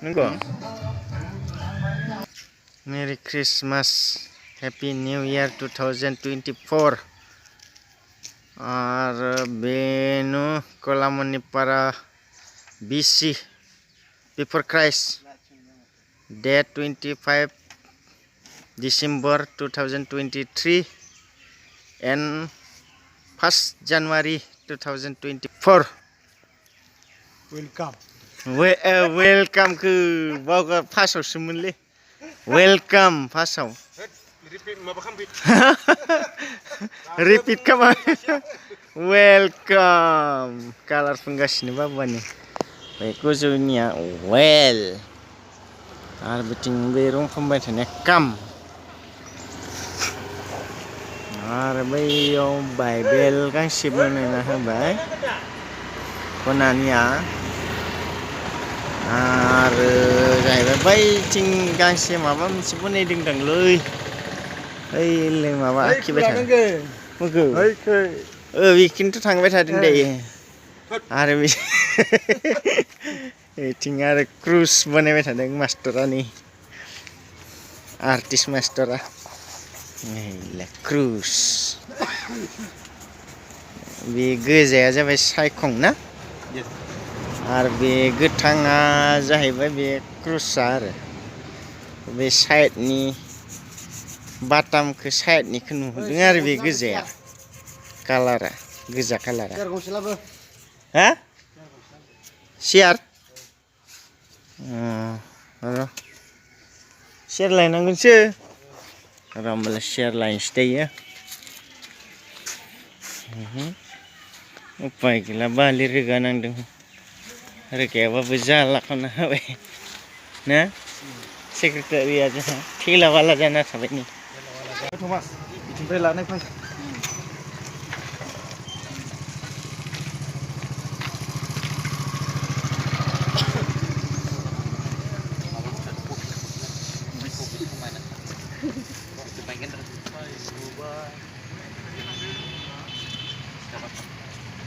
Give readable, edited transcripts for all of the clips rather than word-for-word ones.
नंगौ मेरि Christmas happy new year 2024 आरो बेनो कलामनिपारा BC before Christ date 25 December 2023 and 1st January 2024 Welcome. welcome ke bawa pasau semunle welcome pasau repeat kama welcome color penggasini baba nih baik gojonya well आरो बिथिं बे रंफामबाय थानाया काम आरो बैयाव बाइबेल गांसे बनायना होबाय खनानिया आरो जाहैबाय बैथिं गांसे माबा मोनसे बनायदों दांलै ओइलै माबा आखिबाय थादों मोगो बेखिनिथ' थांबाय थादों दायो आरो बिथिं आरो क्रुज बनायबाय थादों मास्टरानि आर्टिस्ट मास्टरा क्रुज बे गोजाया जाबाय सायखं ना आरो बे गोथाङा जाहैबाय बे क्रुजआ आरो बे साइडनि बाटामखौ साइडनिखौ नुहुरदों आरो बे गोजाया कालारा गोजा कालारा हा सियार शेर लायनांगोनसो र' होमबालाय शेर लायनोसै दायो उपाय गैला बालि रोगानांदों रोगायाबाबो जालाखौना होबाय ना सेक्रेटारिया जोंहा थेला बाला जाना थाबाय नै थमास बिथिंनिफ्राय लानाय फै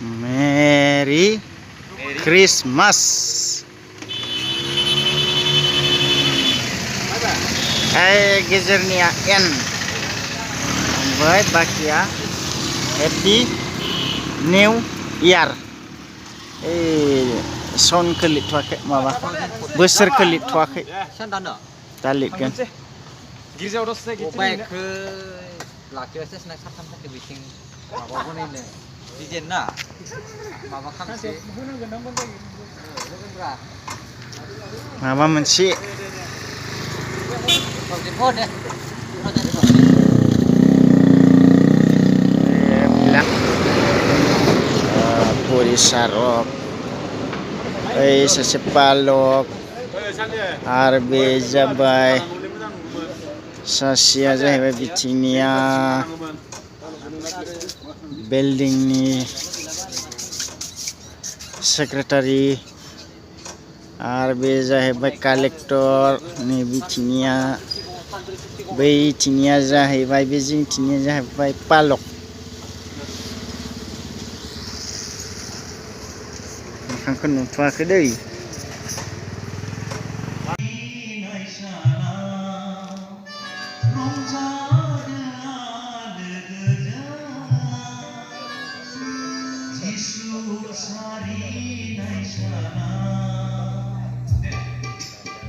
Merry Christmas. Gezernya N. Baik bakia. Happy New Year. Son kelit tuakai maba. Besar kelit tuakai. Talit kan. गिर्जायाव दसे बाइकखौ लाखिबासो सिना साथाम थाखो बिथिं माबाबो नायनो डिजाइन ना माबा खामसे माबा मोनसे Polisarok सासे पालक आरो बे जाबाय सासेया जाहैबाय बिथिंनिया बिल्डिंनि सेक्रेटारि आरो बे जाहैबाय कालेक्टर नै बिथिंनिया बैथिंनिया जाहैबाय बे जिंथिंनिया जाहैबाय पालक मोखांखौ नुथ'वाखै दै Yesus hari naik sana